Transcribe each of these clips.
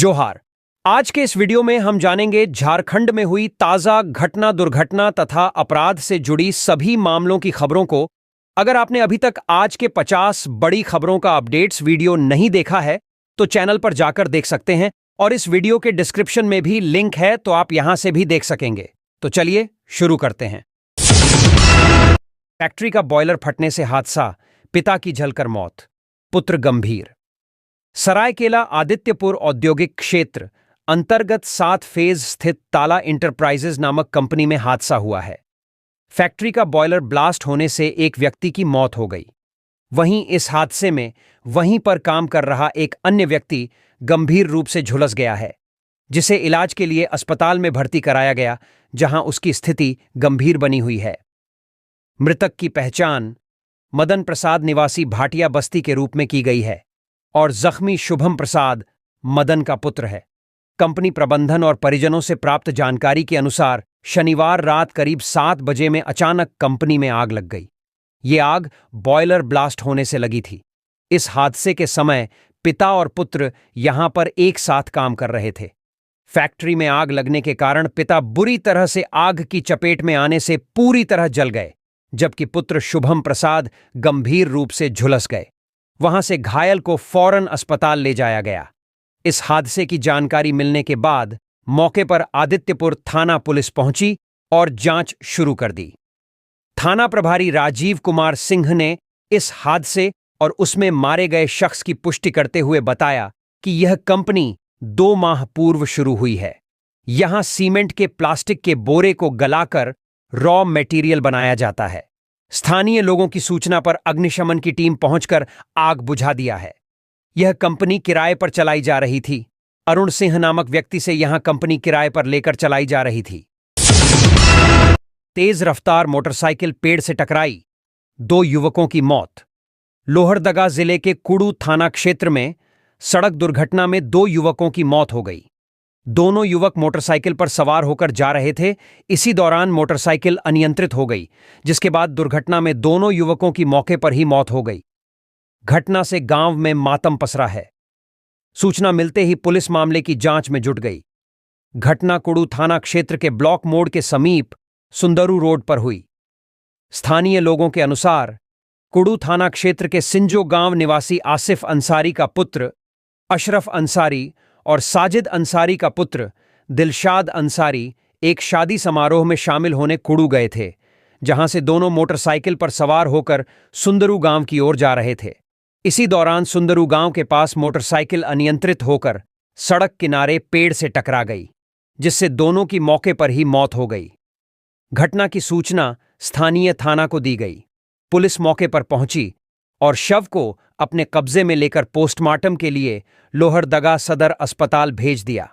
जोहार। आज के इस वीडियो में हम जानेंगे झारखंड में हुई ताजा घटना, दुर्घटना तथा अपराध से जुड़ी सभी मामलों की खबरों को। अगर आपने अभी तक आज के 50 बड़ी खबरों का अपडेट्स वीडियो नहीं देखा है तो चैनल पर जाकर देख सकते हैं और इस वीडियो के डिस्क्रिप्शन में भी लिंक है, तो आप यहां से भी देख सकेंगे। तो चलिए शुरू करते हैं। फैक्ट्री का बॉयलर फटने से हादसा, पिता की जलकर मौत, पुत्र गंभीर। सरायकेला आदित्यपुर औद्योगिक क्षेत्र अंतर्गत 7 फेज स्थित ताला इंटरप्राइजेज नामक कंपनी में हादसा हुआ है। फैक्ट्री का बॉयलर ब्लास्ट होने से एक व्यक्ति की मौत हो गई। वहीं इस हादसे में वहीं पर काम कर रहा एक अन्य व्यक्ति गंभीर रूप से झुलस गया है, जिसे इलाज के लिए अस्पताल में भर्ती कराया गया, जहां उसकी स्थिति गंभीर बनी हुई है। मृतक की पहचान मदन प्रसाद निवासी भाटिया बस्ती के रूप में की गई है और जख्मी शुभम प्रसाद मदन का पुत्र है। कंपनी प्रबंधन और परिजनों से प्राप्त जानकारी के अनुसार शनिवार रात करीब 7 बजे में अचानक कंपनी में आग लग गई। ये आग बॉयलर ब्लास्ट होने से लगी थी। इस हादसे के समय पिता और पुत्र यहां पर एक साथ काम कर रहे थे। फैक्ट्री में आग लगने के कारण पिता बुरी तरह से आग की चपेट में आने से पूरी तरह जल गए, जबकि पुत्र शुभम प्रसाद गंभीर रूप से झुलस गए। वहां से घायल को फौरन अस्पताल ले जाया गया। इस हादसे की जानकारी मिलने के बाद मौके पर आदित्यपुर थाना पुलिस पहुंची और जांच शुरू कर दी। थाना प्रभारी राजीव कुमार सिंह ने इस हादसे और उसमें मारे गए शख्स की पुष्टि करते हुए बताया कि यह कंपनी 2 माह पूर्व शुरू हुई है। यहां सीमेंट के प्लास्टिक के बोरे को गलाकर रॉ मटेरियल बनाया जाता है। स्थानीय लोगों की सूचना पर अग्निशमन की टीम पहुंचकर आग बुझा दिया है। यह कंपनी किराए पर चलाई जा रही थी। अरुण सिंह नामक व्यक्ति से यहां कंपनी किराए पर लेकर चलाई जा रही थी। तेज रफ्तार मोटरसाइकिल पेड़ से टकराई, 2 युवकों की मौत। लोहरदगा जिले के कुड़ू थाना क्षेत्र में सड़क दुर्घटना में 2 युवकों की मौत हो गई। दोनों युवक मोटरसाइकिल पर सवार होकर जा रहे थे। इसी दौरान मोटरसाइकिल अनियंत्रित हो गई, जिसके बाद दुर्घटना में दोनों युवकों की मौके पर ही मौत हो गई। घटना से गांव में मातम पसरा है। सूचना मिलते ही पुलिस मामले की जांच में जुट गई। घटना कुड़ू थाना क्षेत्र के ब्लॉक मोड़ के समीप सुंदरू रोड पर हुई। स्थानीय लोगों के अनुसार कुड़ू थाना क्षेत्र के सिंजो गांव निवासी आसिफ अंसारी का पुत्र अशरफ अंसारी और साजिद अंसारी का पुत्र दिलशाद अंसारी एक शादी समारोह में शामिल होने कुड़ू गए थे, जहां से दोनों मोटरसाइकिल पर सवार होकर सुंदरू गांव की ओर जा रहे थे। इसी दौरान सुंदरू गांव के पास मोटरसाइकिल अनियंत्रित होकर सड़क किनारे पेड़ से टकरा गई, जिससे दोनों की मौके पर ही मौत हो गई। घटना की सूचना स्थानीय थाना को दी गई। पुलिस मौके पर पहुंची और शव को अपने कब्जे में लेकर पोस्टमार्टम के लिए लोहरदगा सदर अस्पताल भेज दिया।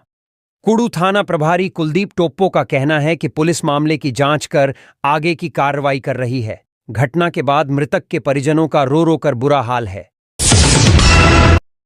कुड़ू थाना प्रभारी कुलदीप टोप्पो का कहना है कि पुलिस मामले की जांच कर आगे की कार्रवाई कर रही है। घटना के बाद मृतक के परिजनों का रो रो कर बुरा हाल है।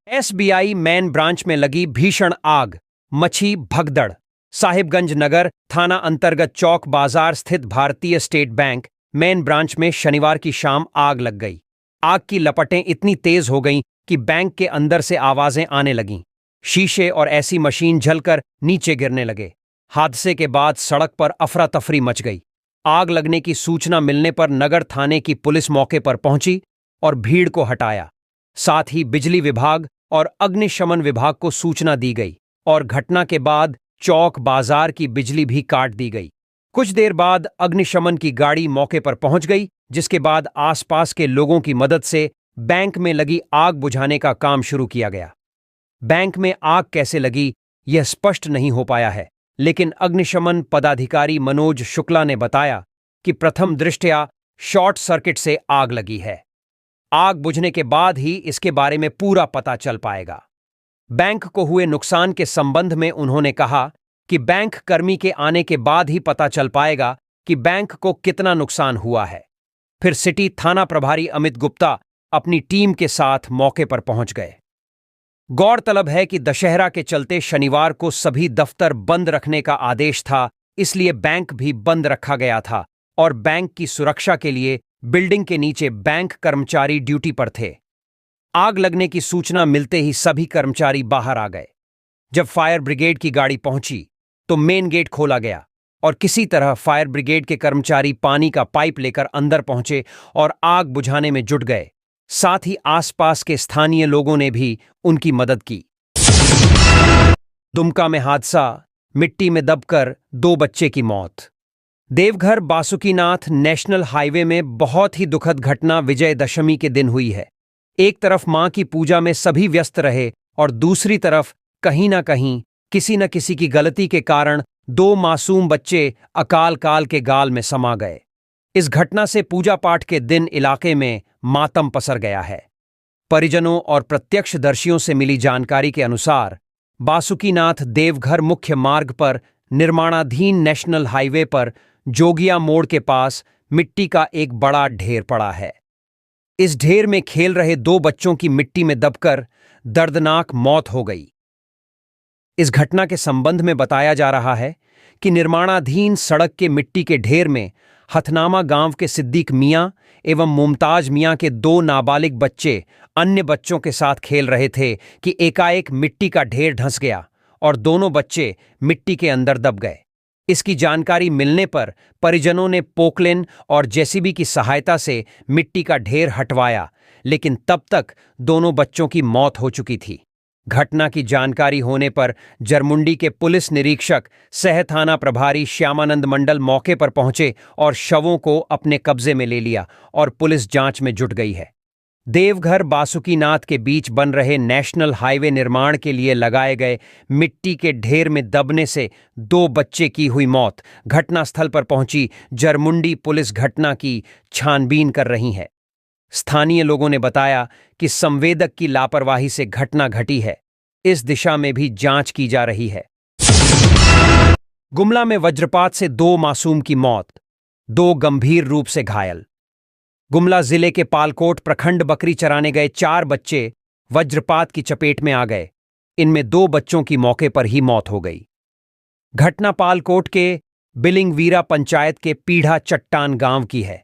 एसबीआई मेन ब्रांच में लगी भीषण आग, मची भगदड़। साहिबगंज नगर थाना अंतर्गत चौक बाजार स्थित भारतीय स्टेट बैंक मेन ब्रांच में शनिवार की शाम आग लग गई। आग की लपटें इतनी तेज हो गईं कि बैंक के अंदर से आवाजें आने लगीं। शीशे और ऐसी मशीन जलकर नीचे गिरने लगे। हादसे के बाद सड़क पर अफरा तफरी मच गई। आग लगने की सूचना मिलने पर नगर थाने की पुलिस मौके पर पहुंची और भीड़ को हटाया। साथ ही बिजली विभाग और अग्निशमन विभाग को सूचना दी गई और घटना के बाद चौक बाजार की बिजली भी काट दी गई। कुछ देर बाद अग्निशमन की गाड़ी मौके पर पहुंच गई, जिसके बाद आसपास के लोगों की मदद से बैंक में लगी आग बुझाने का काम शुरू किया गया। बैंक में आग कैसे लगी यह स्पष्ट नहीं हो पाया है, लेकिन अग्निशमन पदाधिकारी मनोज शुक्ला ने बताया कि प्रथम दृष्टया शॉर्ट सर्किट से आग लगी है। आग बुझने के बाद ही इसके बारे में पूरा पता चल पाएगा। बैंक को हुए नुकसान के संबंध में उन्होंने कहा कि बैंक कर्मी के आने के बाद ही पता चल पाएगा कि बैंक को कितना नुकसान हुआ है। फिर सिटी थाना प्रभारी अमित गुप्ता अपनी टीम के साथ मौके पर पहुंच गए। गौरतलब है कि दशहरा के चलते शनिवार को सभी दफ्तर बंद रखने का आदेश था, इसलिए बैंक भी बंद रखा गया था और बैंक की सुरक्षा के लिए बिल्डिंग के नीचे बैंक कर्मचारी ड्यूटी पर थे। आग लगने की सूचना मिलते ही सभी कर्मचारी बाहर आ गए। जब फायर ब्रिगेड की गाड़ी पहुंची तो मेन गेट खोला गया और किसी तरह फायर ब्रिगेड के कर्मचारी पानी का पाइप लेकर अंदर पहुंचे और आग बुझाने में जुट गए। साथ ही आसपास के स्थानीय लोगों ने भी उनकी मदद की। दुमका में हादसा, मिट्टी में दबकर 2 बच्चे की मौत। देवघर बासुकीनाथ नेशनल हाईवे में बहुत ही दुखद घटना विजयदशमी के दिन हुई है। एक तरफ मां की पूजा में सभी व्यस्त रहे और दूसरी तरफ कहीं ना कहीं किसी न किसी की गलती के कारण 2 मासूम बच्चे अकाल काल के गाल में समा गए। इस घटना से पूजा पाठ के दिन इलाके में मातम पसर गया है। परिजनों और प्रत्यक्षदर्शियों से मिली जानकारी के अनुसार बासुकीनाथ देवघर मुख्य मार्ग पर निर्माणाधीन नेशनल हाईवे पर जोगिया मोड़ के पास मिट्टी का एक बड़ा ढेर पड़ा है। इस ढेर में खेल रहे 2 बच्चों की मिट्टी में दबकर दर्दनाक मौत हो गई। इस घटना के संबंध में बताया जा रहा है कि निर्माणाधीन सड़क के मिट्टी के ढेर में हथनामा गांव के सिद्दीक मियां एवं मुमताज मियां के 2 नाबालिग बच्चे अन्य बच्चों के साथ खेल रहे थे कि एकाएक मिट्टी का ढेर धंस गया और दोनों बच्चे मिट्टी के अंदर दब गए। इसकी जानकारी मिलने पर परिजनों ने पोकलेन और जेसीबी की सहायता से मिट्टी का ढेर हटवाया, लेकिन तब तक दोनों बच्चों की मौत हो चुकी थी। घटना की जानकारी होने पर जरमुंडी के पुलिस निरीक्षक सह थाना प्रभारी श्यामानंद मंडल मौके पर पहुंचे और शवों को अपने कब्जे में ले लिया और पुलिस जांच में जुट गई है। देवघर बासुकीनाथ के बीच बन रहे नेशनल हाईवे निर्माण के लिए लगाए गए मिट्टी के ढेर में दबने से 2 बच्चे की हुई मौत। घटनास्थल पर पहुंची जरमुंडी पुलिस घटना की छानबीन कर रही है। स्थानीय लोगों ने बताया कि संवेदक की लापरवाही से घटना घटी है। इस दिशा में भी जांच की जा रही है। गुमला में वज्रपात से 2 मासूम की मौत, 2 गंभीर रूप से घायल। गुमला जिले के पालकोट प्रखंड बकरी चराने गए 4 बच्चे वज्रपात की चपेट में आ गए। इनमें 2 बच्चों की मौके पर ही मौत हो गई। घटना पालकोट के बिलिंगवीरा पंचायत के पीढ़ा चट्टान गांव की है,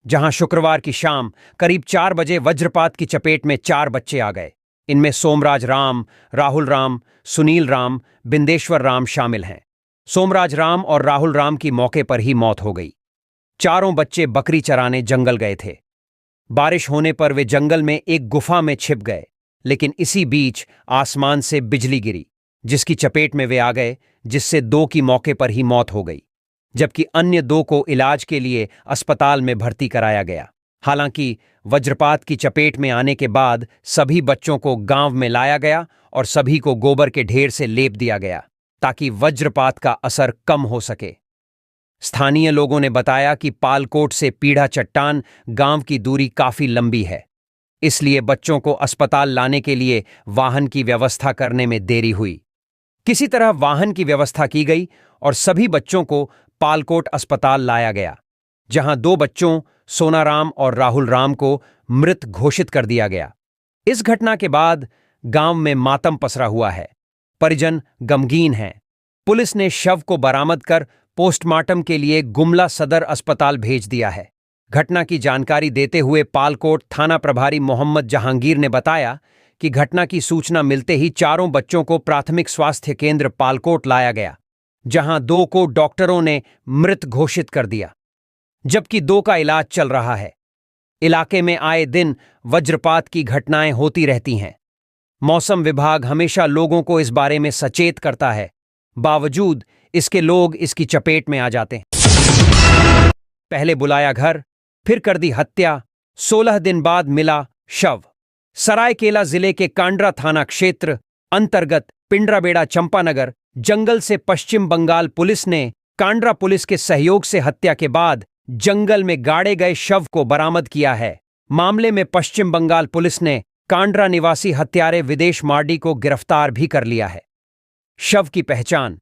जहां शुक्रवार की शाम करीब 4 बजे वज्रपात की चपेट में 4 बच्चे आ गए। इनमें सोमराज राम, राहुल राम, सुनील राम, बिंदेश्वर राम शामिल हैं। सोमराज राम और राहुल राम की मौके पर ही मौत हो गई। चारों बच्चे बकरी चराने जंगल गए थे। बारिश होने पर वे जंगल में एक गुफा में छिप गए, लेकिन इसी बीच आसमान से बिजली गिरी, जिसकी चपेट में वे आ गए, जिससे 2 की मौके पर ही मौत हो गई, जबकि अन्य 2 को इलाज के लिए अस्पताल में भर्ती कराया गया। हालांकि वज्रपात की चपेट में आने के बाद सभी बच्चों को गांव में लाया गया और सभी को गोबर के ढेर से लेप दिया गया ताकि वज्रपात का असर कम हो सके। स्थानीय लोगों ने बताया कि पालकोट से पीढ़ा चट्टान गांव की दूरी काफी लंबी है, इसलिए बच्चों को अस्पताल लाने के लिए वाहन की व्यवस्था करने में देरी हुई। किसी तरह वाहन की व्यवस्था की गई और सभी बच्चों को पालकोट अस्पताल लाया गया, जहां 2 बच्चों सोनाराम और राहुल राम को मृत घोषित कर दिया गया। इस घटना के बाद गांव में मातम पसरा हुआ है। परिजन गमगीन हैं। पुलिस ने शव को बरामद कर पोस्टमार्टम के लिए गुमला सदर अस्पताल भेज दिया है। घटना की जानकारी देते हुए पालकोट थाना प्रभारी मोहम्मद जहांगीर ने बताया कि घटना की सूचना मिलते ही चारों बच्चों को प्राथमिक स्वास्थ्य केंद्र पालकोट लाया गया, जहां 2 को डॉक्टरों ने मृत घोषित कर दिया, जबकि 2 का इलाज चल रहा है। इलाके में आए दिन वज्रपात की घटनाएं होती रहती हैं। मौसम विभाग हमेशा लोगों को इस बारे में सचेत करता है, बावजूद इसके लोग इसकी चपेट में आ जाते हैं। पहले बुलाया घर, फिर कर दी हत्या, 16 दिन बाद मिला शव। सरायकेला जिले के कांड्रा थाना क्षेत्र अंतर्गत पिंडराबेड़ा चंपानगर जंगल से पश्चिम बंगाल पुलिस ने कांड्रा पुलिस के सहयोग से हत्या के बाद जंगल में गाड़े गए शव को बरामद किया है। मामले में पश्चिम बंगाल पुलिस ने कांड्रा निवासी हत्यारे विदेश मार्डी को गिरफ्तार भी कर लिया है। शव की पहचान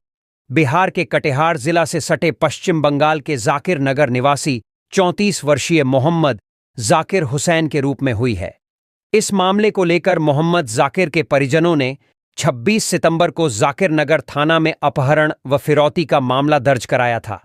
बिहार के कटिहार जिला से सटे पश्चिम बंगाल के जाकिर नगर निवासी 34 वर्षीय मोहम्मद जाकिर हुसैन के रूप में हुई है। इस मामले को लेकर मोहम्मद जाकिर के परिजनों ने 26 सितंबर को जाकिर नगर थाना में अपहरण व फिरौती का मामला दर्ज कराया था।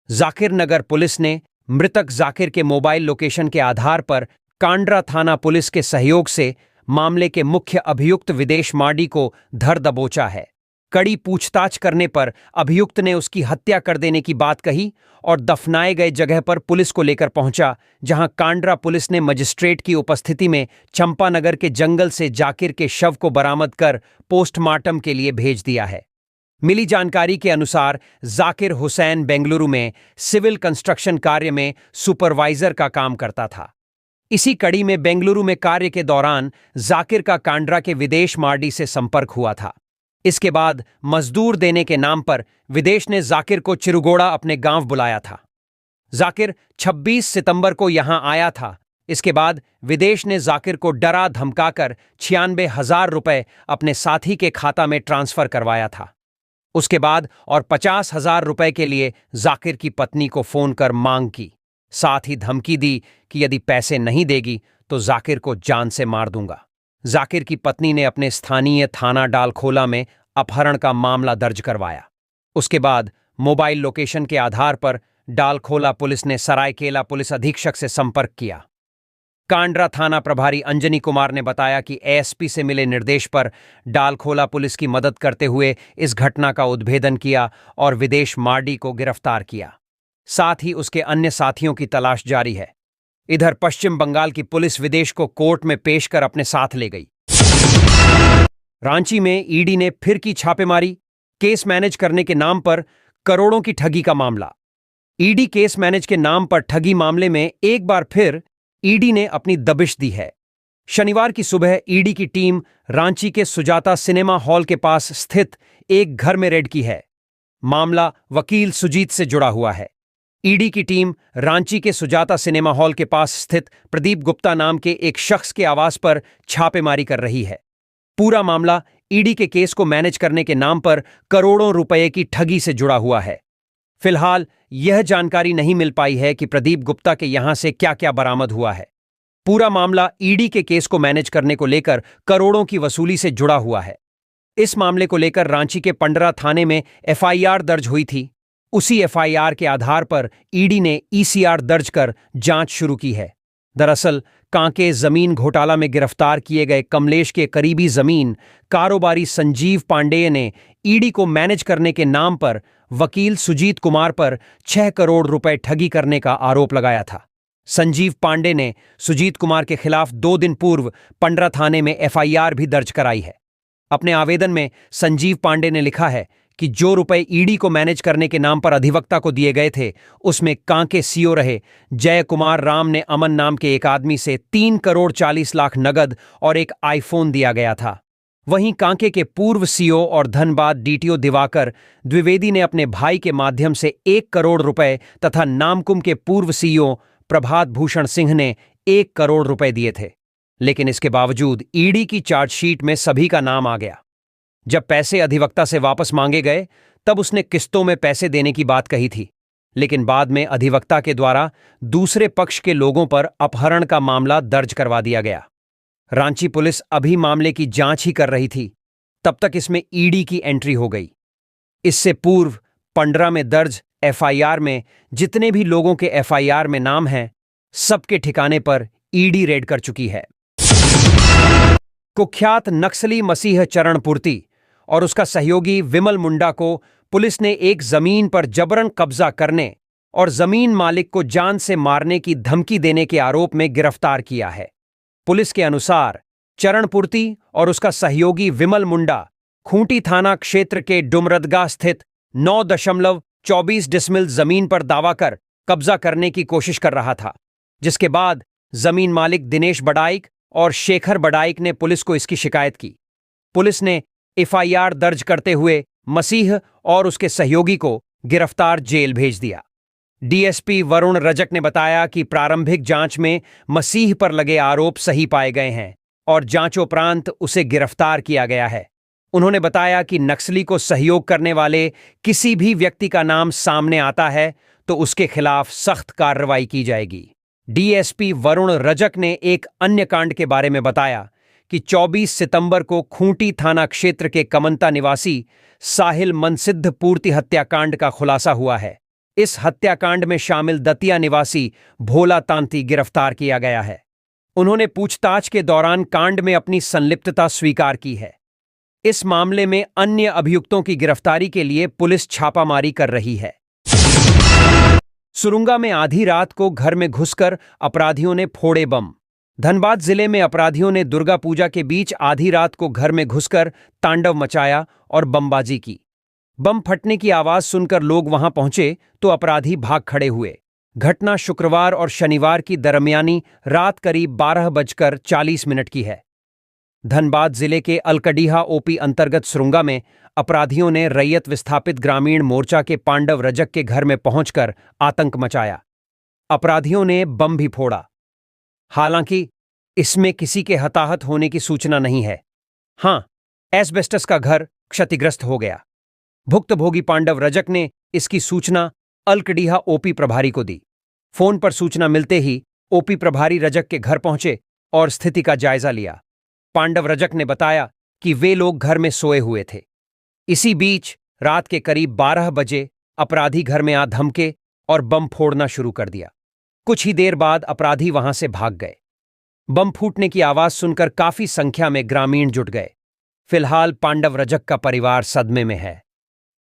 जाकिर नगर पुलिस ने मृतक जाकिर के मोबाइल लोकेशन के आधार पर कांड्रा थाना पुलिस के सहयोग से मामले के मुख्य अभियुक्त विदेश मार्डी को धर दबोचा है। कड़ी पूछताछ करने पर अभियुक्त ने उसकी हत्या कर देने की बात कही और दफनाए गए जगह पर पुलिस को लेकर पहुंचा, जहां कांड्रा पुलिस ने मजिस्ट्रेट की उपस्थिति में चंपानगर के जंगल से जाकिर के शव को बरामद कर पोस्टमार्टम के लिए भेज दिया है। मिली जानकारी के अनुसार जाकिर हुसैन बेंगलुरु में सिविल कंस्ट्रक्शन कार्य में सुपरवाइजर का काम करता था। इसी कड़ी में बेंगलुरु में कार्य के दौरान जाकिर का कांड्रा के विदेश मार्डी से संपर्क हुआ था। इसके बाद मजदूर देने के नाम पर विदेश ने जाकिर को चिरुगोड़ा अपने गांव बुलाया था। जाकिर 26 सितंबर को यहां आया था। इसके बाद विदेश ने जाकिर को डरा धमकाकर 96,000 रुपए अपने साथी के खाता में ट्रांसफर करवाया था। उसके बाद और 50,000 रुपए के लिए जाकिर की पत्नी को फोन कर मांग की, साथ ही धमकी दी कि यदि पैसे नहीं देगी तो जाकिर को जान से मार दूंगा। जाकिर की पत्नी ने अपने स्थानीय थाना डालखोला में अपहरण का मामला दर्ज करवाया। उसके बाद मोबाइल लोकेशन के आधार पर डालखोला पुलिस ने सरायकेला पुलिस अधीक्षक से संपर्क किया। कांड्रा थाना प्रभारी अंजनी कुमार ने बताया कि एएसपी से मिले निर्देश पर डालखोला पुलिस की मदद करते हुए इस घटना का उद्भेदन किया और विदेश मार्डी को गिरफ्तार किया। साथ ही उसके अन्य साथियों की तलाश जारी है। इधर पश्चिम बंगाल की पुलिस विदेश को कोर्ट में पेश कर अपने साथ ले गई। रांची में ईडी ने फिर की छापेमारी, केस मैनेज करने के नाम पर करोड़ों की ठगी का मामला। ईडी केस मैनेज के नाम पर ठगी मामले में एक बार फिर ईडी ने अपनी दबिश दी है। शनिवार की सुबह ईडी की टीम रांची के सुजाता सिनेमा हॉल के पास स्थित एक घर में रेड की है। मामला वकील सुजीत से जुड़ा हुआ है। ईडी की टीम रांची के सुजाता सिनेमा हॉल के पास स्थित प्रदीप गुप्ता नाम के एक शख्स के आवास पर छापेमारी कर रही है। पूरा मामला ईडी के केस को मैनेज करने के नाम पर करोड़ों रुपए की ठगी से जुड़ा हुआ है। फिलहाल यह जानकारी नहीं मिल पाई है कि प्रदीप गुप्ता के यहां से क्या क्या बरामद हुआ है। पूरा मामला ईडी के केस को मैनेज करने को लेकर करोड़ों की वसूली से जुड़ा हुआ है। इस मामले को लेकर रांची के पंडरा थाने में एफआईआर दर्ज हुई थी। उसी एफआईआर के आधार पर ईडी ने ईसीआर दर्ज कर जांच शुरू की है। दरअसल कांके जमीन घोटाला में गिरफ्तार किए गए कमलेश के करीबी जमीन कारोबारी संजीव पांडेय ने ईडी को मैनेज करने के नाम पर वकील सुजीत कुमार पर 6 करोड़ रुपए ठगी करने का आरोप लगाया था। संजीव पांडे ने सुजीत कुमार के खिलाफ 2 दिन पूर्व पंडरा थाने में एफआईआर भी दर्ज कराई है। अपने आवेदन में संजीव पांडे ने लिखा है कि जो रुपए ईडी को मैनेज करने के नाम पर अधिवक्ता को दिए गए थे, उसमें कांके सीओ रहे जय कुमार राम ने अमन नाम के एक आदमी से 3 करोड़ 40 लाख नगद और एक आईफोन दिया गया था। वहीं कांके के पूर्व सीओ और धनबाद डीटीओ दिवाकर द्विवेदी ने अपने भाई के माध्यम से 1 करोड़ रुपए तथा नामकुम के पूर्व सीईओ प्रभात भूषण सिंह ने 1 करोड़ रुपए दिए थे। लेकिन इसके बावजूद ईडी की चार्जशीट में सभी का नाम आ गया। जब पैसे अधिवक्ता से वापस मांगे गए तब उसने किस्तों में पैसे देने की बात कही थी, लेकिन बाद में अधिवक्ता के द्वारा दूसरे पक्ष के लोगों पर अपहरण का मामला दर्ज करवा दिया गया। रांची पुलिस अभी मामले की जांच ही कर रही थी, तब तक इसमें ईडी की एंट्री हो गई। इससे पूर्व पंडरा में दर्ज एफआईआर में जितने भी लोगों के एफआईआर में नाम हैं, सबके ठिकाने पर ईडी रेड कर चुकी है। कुख्यात नक्सली मसीह चरणपूर्ति और उसका सहयोगी विमल मुंडा को पुलिस ने एक जमीन पर जबरन कब्जा करने और जमीन मालिक को जान से मारने की धमकी देने के आरोप में गिरफ्तार किया है। पुलिस के अनुसार चरणपूर्ति और उसका सहयोगी विमल मुंडा खूंटी थाना क्षेत्र के डुमरदगा स्थित 9.24 डिसमिल जमीन पर दावा कर कब्जा करने की कोशिश कर रहा था, जिसके बाद जमीन मालिक दिनेश बडाइक और शेखर बडाइक ने पुलिस को इसकी शिकायत की। पुलिस ने एफआईआर दर्ज करते हुए मसीह और उसके सहयोगी को गिरफ्तार जेल भेज दिया। डीएसपी वरुण रजक ने बताया कि प्रारंभिक जांच में मसीह पर लगे आरोप सही पाए गए हैं और जांचोपरांत उसे गिरफ्तार किया गया है। उन्होंने बताया कि नक्सली को सहयोग करने वाले किसी भी व्यक्ति का नाम सामने आता है तो उसके खिलाफ सख्त कार्रवाई की जाएगी। डीएसपी वरुण रजक ने एक अन्य कांड के बारे में बताया कि 24 सितंबर को खूंटी थाना क्षेत्र के कमंता निवासी साहिल मनसिद्ध पूर्ति हत्याकांड का खुलासा हुआ है। इस हत्याकांड में शामिल दतिया निवासी भोला तांती गिरफ्तार किया गया है। उन्होंने पूछताछ के दौरान कांड में अपनी संलिप्तता स्वीकार की है। इस मामले में अन्य अभियुक्तों की गिरफ्तारी के लिए पुलिस छापामारी कर रही है। सुरुंगा में आधी रात को घर में घुसकर अपराधियों ने फोड़े बम। धनबाद जिले में अपराधियों ने दुर्गा पूजा के बीच आधी रात को घर में घुसकर तांडव मचाया और बमबाजी की। बम फटने की आवाज सुनकर लोग वहां पहुंचे तो अपराधी भाग खड़े हुए। घटना शुक्रवार और शनिवार की दरमियानी रात करीब 12:40 की है। धनबाद जिले के अलकडीहा ओपी अंतर्गत सुरुंगा में अपराधियों ने रैयत विस्थापित ग्रामीण मोर्चा के पांडव रजक के घर में पहुंचकर आतंक मचाया। अपराधियों ने बम भी फोड़ा। हालांकि इसमें किसी के हताहत होने की सूचना नहीं है। हां, एस्बेस्टस का घर क्षतिग्रस्त हो गया। भुक्तभोगी पांडव रजक ने इसकी सूचना अलकडीहा ओपी प्रभारी को दी। फोन पर सूचना मिलते ही ओपी प्रभारी रजक के घर पहुंचे और स्थिति का जायजा लिया। पांडव रजक ने बताया कि वे लोग घर में सोए हुए थे। इसी बीच रात के करीब 12 बजे अपराधी घर में आ धमके और बम फोड़ना शुरू कर दिया। कुछ ही देर बाद अपराधी वहां से भाग गए। बम फूटने की आवाज सुनकर काफी संख्या में ग्रामीण जुट गए। फिलहाल पांडव रजक का परिवार सदमे में है।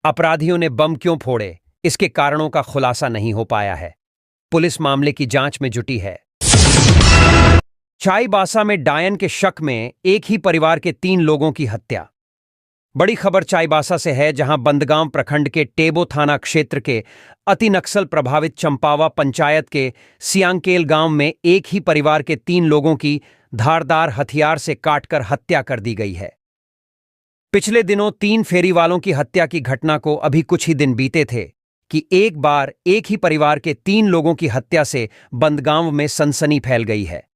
अपराधियों ने बम क्यों फोड़े, इसके कारणों का खुलासा नहीं हो पाया है। पुलिस मामले की जांच में जुटी है। चाईबासा में डायन के शक में एक ही परिवार के 3 लोगों की हत्या। बड़ी खबर चाईबासा से है, जहां बंदगांव प्रखंड के टेबो थाना क्षेत्र के अति नक्सल प्रभावित चंपावा पंचायत के सियांकेल गांव में एक ही परिवार के 3 लोगों की धारदार हथियार से काटकर हत्या कर दी गई है। पिछले दिनों 3 फेरी वालों की हत्या की घटना को अभी कुछ ही दिन बीते थे कि एक बार एक ही परिवार के 3 लोगों की हत्या से बंदगांव में सनसनी फैल गई है।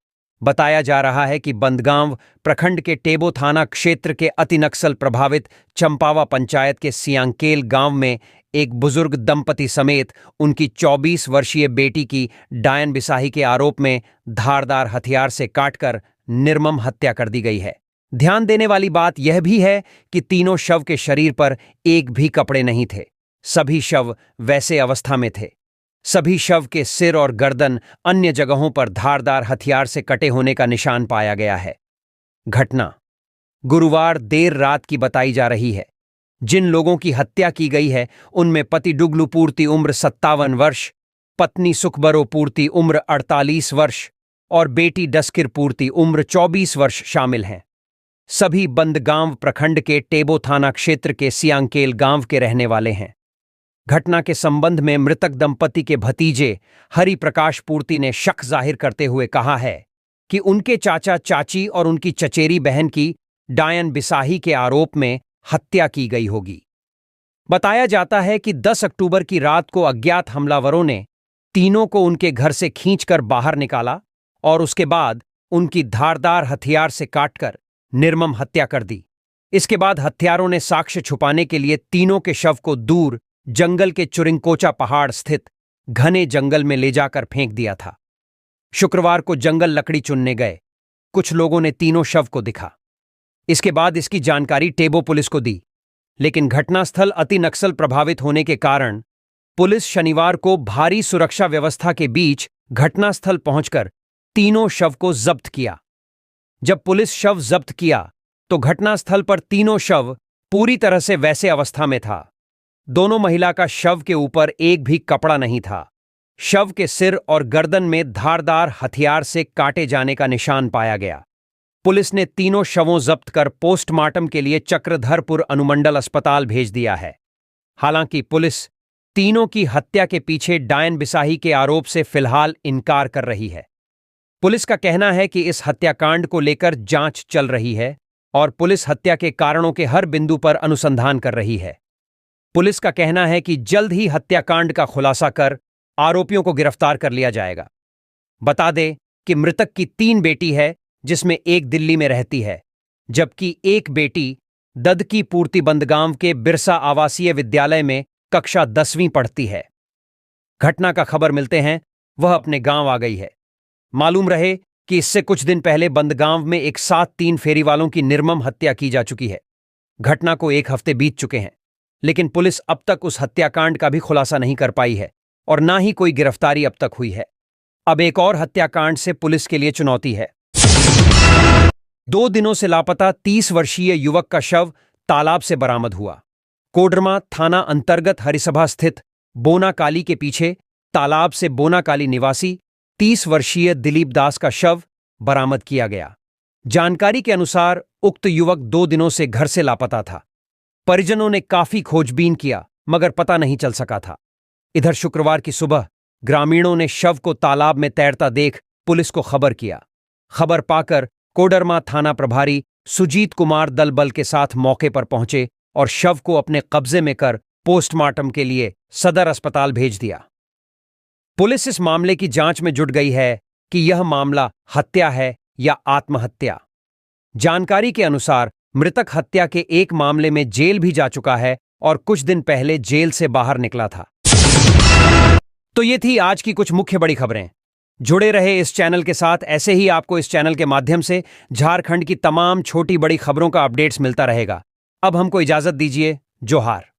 बताया जा रहा है कि बंदगांव प्रखंड के टेबो थाना क्षेत्र के अति नक्सल प्रभावित चंपावा पंचायत के सियांकेल गांव में एक बुजुर्ग दंपति समेत उनकी 24 वर्षीय बेटी की डायन बिसाही के आरोप में धारदार हथियार से काटकर निर्मम हत्या कर दी गई है। ध्यान देने वाली बात यह भी है कि तीनों शव के शरीर पर एक भी कपड़े नहीं थे। सभी शव वैसे अवस्था में थे। सभी शव के सिर और गर्दन अन्य जगहों पर धारदार हथियार से कटे होने का निशान पाया गया है। घटना गुरुवार देर रात की बताई जा रही है। जिन लोगों की हत्या की गई है उनमें पति डुगलू पूर्ति उम्र 57 वर्ष, पत्नी सुखबरो पूर्ति उम्र 48 वर्ष और बेटी डस्किर पूर्ति उम्र 24 वर्ष शामिल हैं। सभी बंदगांव प्रखंड के टेबो थाना क्षेत्र के सियांकेल गांव के रहने वाले हैं। घटना के संबंध में मृतक दंपति के भतीजे हरि प्रकाश पूर्ति ने शक जाहिर करते हुए कहा है कि उनके चाचा चाची और उनकी चचेरी बहन की डायन बिसाही के आरोप में हत्या की गई होगी। बताया जाता है कि 10 अक्टूबर की रात को अज्ञात हमलावरों ने तीनों को उनके घर से खींचकर बाहर निकाला और उसके बाद उनकी धारदार हथियार से काटकर निर्मम हत्या कर दी। इसके बाद हत्यारों ने साक्ष्य छुपाने के लिए तीनों के शव को दूर जंगल के चुरिंकोचा पहाड़ स्थित घने जंगल में ले जाकर फेंक दिया था। शुक्रवार को जंगल लकड़ी चुनने गए कुछ लोगों ने तीनों शव को दिखा। इसके बाद इसकी जानकारी टेबो पुलिस को दी, लेकिन घटनास्थल अति नक्सल प्रभावित होने के कारण पुलिस शनिवार को भारी सुरक्षा व्यवस्था के बीच घटनास्थल पहुंचकर तीनों शव को जब्त किया। जब पुलिस शव जब्त किया तो घटनास्थल पर तीनों शव पूरी तरह से वैसे अवस्था में था। दोनों महिला का शव के ऊपर एक भी कपड़ा नहीं था। शव के सिर और गर्दन में धारदार हथियार से काटे जाने का निशान पाया गया। पुलिस ने तीनों शवों जब्त कर पोस्टमार्टम के लिए चक्रधरपुर अनुमंडल अस्पताल भेज दिया है। हालांकि पुलिस तीनों की हत्या के पीछे डायन बिसाही के आरोप से फिलहाल इनकार कर रही है। पुलिस का कहना है कि इस हत्याकांड को लेकर जांच चल रही है और पुलिस हत्या के कारणों के हर बिंदु पर अनुसंधान कर रही है। पुलिस का कहना है कि जल्द ही हत्याकांड का खुलासा कर आरोपियों को गिरफ्तार कर लिया जाएगा। बता दें कि मृतक की 3 बेटी है, जिसमें एक दिल्ली में रहती है, जबकि एक बेटी ददकी पूर्ति बंदगांव के बिरसा आवासीय विद्यालय में कक्षा 10वीं पढ़ती है। घटना का खबर मिलते हैं वह अपने गांव आ गई है। मालूम रहे कि इससे कुछ दिन पहले बंदगांव में एक साथ 3 फेरी वालों की निर्मम हत्या की जा चुकी है। घटना को 1 हफ्ते बीत चुके हैं, लेकिन पुलिस अब तक उस हत्याकांड का भी खुलासा नहीं कर पाई है और ना ही कोई गिरफ्तारी अब तक हुई है। अब एक और हत्याकांड से पुलिस के लिए चुनौती है। 2 दिनों से लापता 30 वर्षीय युवक का शव तालाब से बरामद हुआ। कोडरमा थाना अंतर्गत हरिसभा स्थित बोनाकाली के पीछे तालाब से बोनाकाली निवासी 30 वर्षीय दिलीप दास का शव बरामद किया गया। जानकारी के अनुसार उक्त युवक 2 दिनों से घर से लापता था। परिजनों ने काफी खोजबीन किया मगर पता नहीं चल सका था। इधर शुक्रवार की सुबह ग्रामीणों ने शव को तालाब में तैरता देख पुलिस को खबर किया। खबर पाकर कोडरमा थाना प्रभारी सुजीत कुमार दल बल के साथ मौके पर पहुंचे और शव को अपने कब्जे में कर पोस्टमार्टम के लिए सदर अस्पताल भेज दिया। पुलिस इस मामले की जांच में जुट गई है कि यह मामला हत्या है या आत्महत्या। जानकारी के अनुसार मृतक हत्या के एक मामले में जेल भी जा चुका है और कुछ दिन पहले जेल से बाहर निकला था। तो ये थी आज की कुछ मुख्य बड़ी खबरें। जुड़े रहे इस चैनल के साथ। ऐसे ही आपको इस चैनल के माध्यम से झारखंड की तमाम छोटी बड़ी खबरों का अपडेट्स मिलता रहेगा। अब हमको इजाजत दीजिए। जोहार।